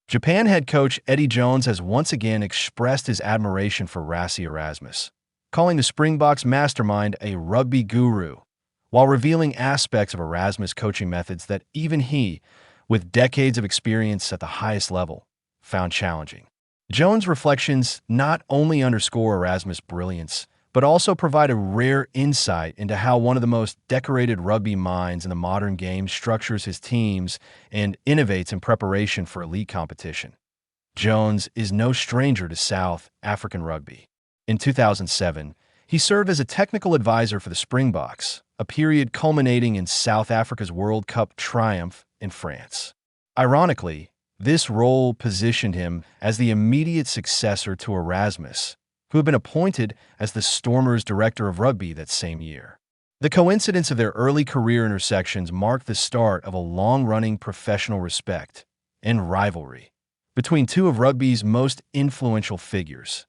Japan head coach Eddie Jones has once again expressed his admiration for Rassie Erasmus, calling the Springboks mastermind a rugby guru, while revealing aspects of Erasmus' coaching methods that even he, with decades of experience at the highest level, found challenging. Jones' reflections not only underscore Erasmus' brilliance, but also provide a rare insight into how one of the most decorated rugby minds in the modern game structures his teams and innovates in preparation for elite competition. Jones is no stranger to South African rugby. In 2007, he served as a technical advisor for the Springboks, a period culminating in South Africa's World Cup triumph in France. Ironically, this role positioned him as the immediate successor to Erasmus, who had been appointed as the Stormers' director of rugby that same year. The coincidence of their early career intersections marked the start of a long-running professional respect and rivalry between two of rugby's most influential figures.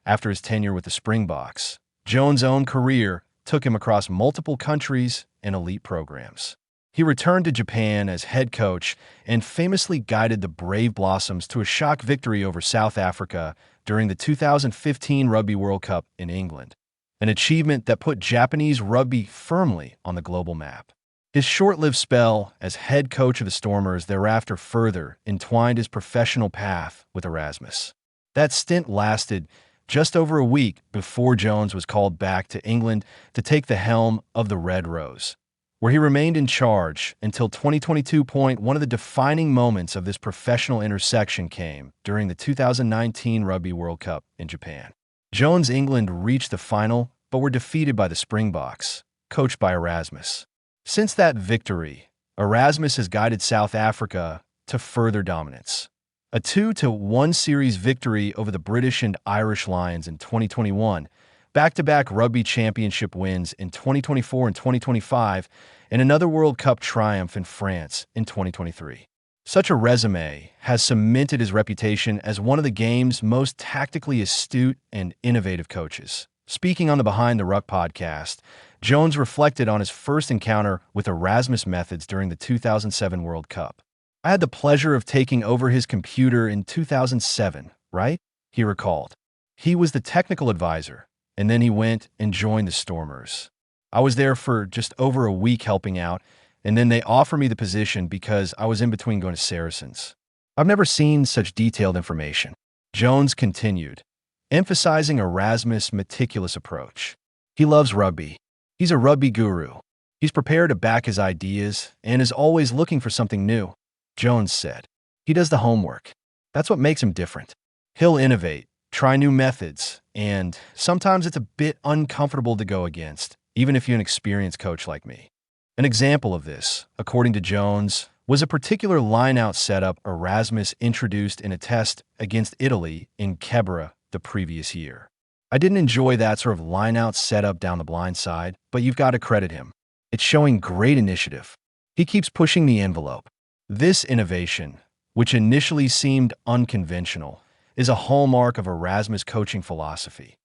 After his tenure with the Springboks, Jones' own career took him across multiple countries and elite programs. He returned to Japan as head coach and famously guided the Brave Blossoms to a shock victory over South Africa during the 2015 Rugby World Cup in England, an achievement that put Japanese rugby firmly on the global map. His short-lived spell as head coach of the Stormers thereafter further entwined his professional path with Erasmus. That stint lasted just over a week before Jones was called back to England to take the helm of the Red Rose, where he remained in charge until 2022. One of the defining moments of this professional intersection came during the 2019 Rugby World Cup in Japan. Jones' England reached the final, but were defeated by the Springboks, coached by Erasmus. Since that victory, Erasmus has guided South Africa to further dominance. A 2-1 series victory over the British and Irish Lions in 2021, back-to-back rugby championship wins in 2024 and 2025, and another World Cup triumph in France in 2023. Such a resume has cemented his reputation as one of the game's most tactically astute and innovative coaches. Speaking on the Behind the Ruck podcast, Jones reflected on his first encounter with Erasmus methods during the 2007 World Cup. "I had the pleasure of taking over his computer in 2007, right?" he recalled. "He was the technical advisor, and then he went and joined the Stormers. I was there for just over a week helping out, and then they offered me the position because I was in between going to Saracens. I've never seen such detailed information." Jones continued, emphasizing Erasmus' meticulous approach. "He loves rugby. He's a rugby guru. He's prepared to back his ideas and is always looking for something new." Jones said, "He does the homework. That's what makes him different. He'll innovate, try new methods, and sometimes it's a bit uncomfortable to go against, even if you're an experienced coach like me." An example of this, according to Jones, was a particular lineout setup Erasmus introduced in a test against Italy in Kebra the previous year. "I didn't enjoy that sort of lineout setup down the blind side, but you've got to credit him. It's showing great initiative. He keeps pushing the envelope." This innovation, which initially seemed unconventional, is a hallmark of Erasmus' coaching philosophy: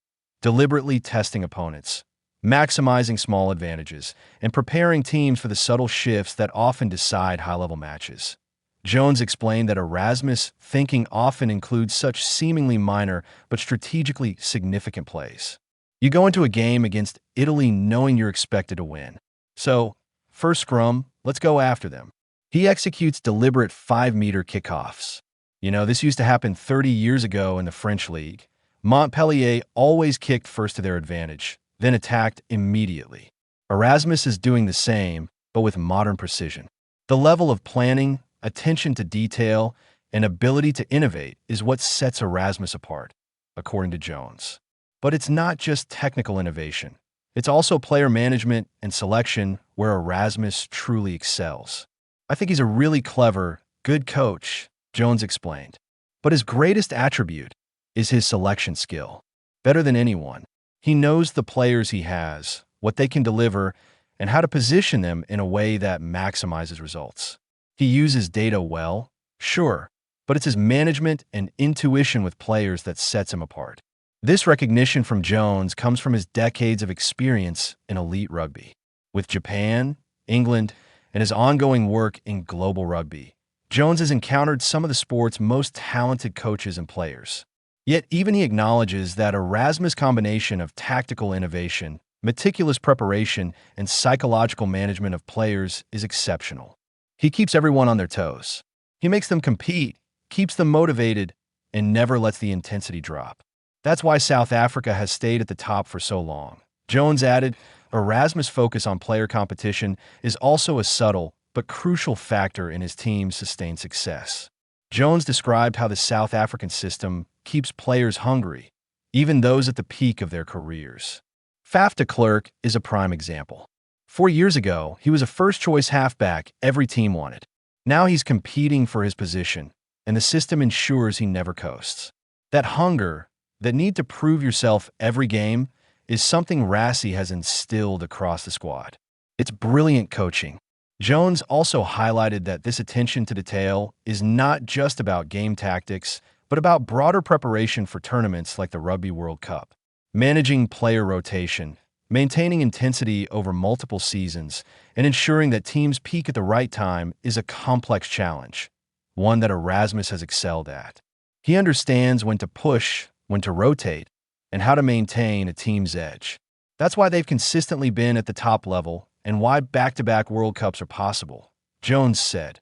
deliberately testing opponents, maximizing small advantages, and preparing teams for the subtle shifts that often decide high-level matches. Jones explained that Erasmus' thinking often includes such seemingly minor but strategically significant plays. You go into a game against Italy knowing you're expected to win. So, first scrum, let's go after them. He executes deliberate 5-meter kickoffs. This used to happen 30 years ago in the French league. Montpellier always kicked first to their advantage, then attacked immediately. Erasmus is doing the same, but with modern precision. The level of planning, attention to detail, and ability to innovate is what sets Erasmus apart, according to Jones. But it's not just technical innovation. It's also player management and selection where Erasmus truly excels. "I think he's a really clever, good coach," Jones explained. "But his greatest attribute is his selection skill. Better than anyone, he knows the players he has, what they can deliver, and how to position them in a way that maximizes results. He uses data well, sure, but it's his management and intuition with players that sets him apart." This recognition from Jones comes from his decades of experience in elite rugby. With Japan, England, and his ongoing work in global rugby, Jones has encountered some of the sport's most talented coaches and players. Yet even he acknowledges that Erasmus' combination of tactical innovation, meticulous preparation, and psychological management of players is exceptional. He keeps everyone on their toes. He makes them compete, keeps them motivated, and never lets the intensity drop. That's why South Africa has stayed at the top for so long. Jones added, Erasmus' focus on player competition is also a subtle but crucial factor in his team's sustained success. Jones described how the South African system keeps players hungry, even those at the peak of their careers. Faf de Klerk is a prime example. 4 years ago, he was a first-choice halfback every team wanted. Now he's competing for his position, and the system ensures he never coasts. That hunger, that need to prove yourself every game, is something Rassie has instilled across the squad. It's brilliant coaching. Jones also highlighted that this attention to detail is not just about game tactics, but about broader preparation for tournaments like the Rugby World Cup. Managing player rotation, maintaining intensity over multiple seasons, and ensuring that teams peak at the right time is a complex challenge, one that Erasmus has excelled at. He understands when to push, when to rotate, and how to maintain a team's edge. That's why they've consistently been at the top level and why back-to-back World Cups are possible, Jones said.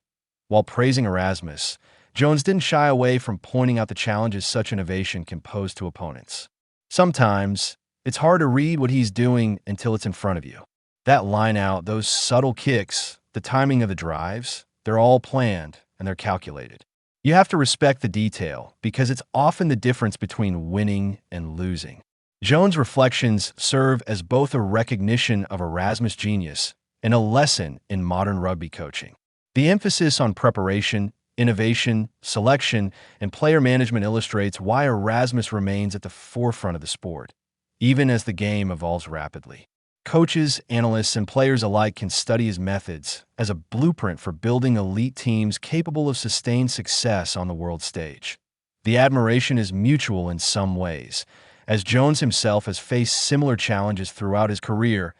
While praising Erasmus, Jones didn't shy away from pointing out the challenges such innovation can pose to opponents. Sometimes, it's hard to read what he's doing until it's in front of you. That lineout, those subtle kicks, the timing of the drives, they're all planned and they're calculated. You have to respect the detail because it's often the difference between winning and losing. Jones' reflections serve as both a recognition of Erasmus' genius and a lesson in modern rugby coaching. The emphasis on preparation, innovation, selection, and player management illustrates why Erasmus remains at the forefront of the sport, even as the game evolves rapidly. Coaches, analysts, and players alike can study his methods as a blueprint for building elite teams capable of sustained success on the world stage. The admiration is mutual in some ways, as Jones himself has faced similar challenges throughout his career,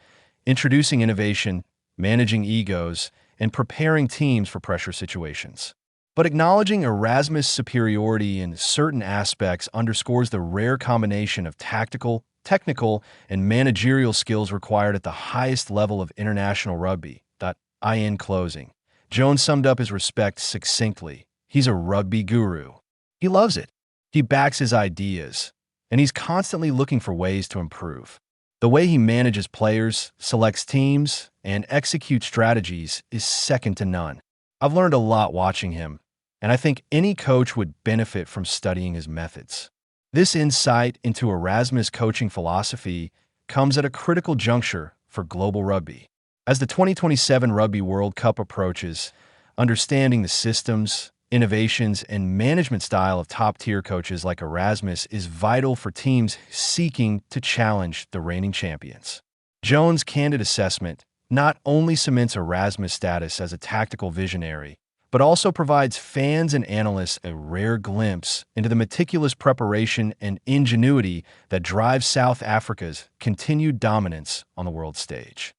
introducing innovation, managing egos, and preparing teams for pressure situations. But acknowledging Erasmus' superiority in certain aspects underscores the rare combination of tactical, technical, and managerial skills required at the highest level of international rugby. In closing, Jones summed up his respect succinctly. He's a rugby guru. He loves it. He backs his ideas, and he's constantly looking for ways to improve. The way he manages players, selects teams, and executes strategies is second to none. I've learned a lot watching him, and I think any coach would benefit from studying his methods. This insight into Erasmus' coaching philosophy comes at a critical juncture for global rugby. As the 2027 Rugby World Cup approaches, understanding the systems, innovations, and management style of top-tier coaches like Erasmus is vital for teams seeking to challenge the reigning champions. Jones' candid assessment not only cements Erasmus' status as a tactical visionary, but also provides fans and analysts a rare glimpse into the meticulous preparation and ingenuity that drives South Africa's continued dominance on the world stage.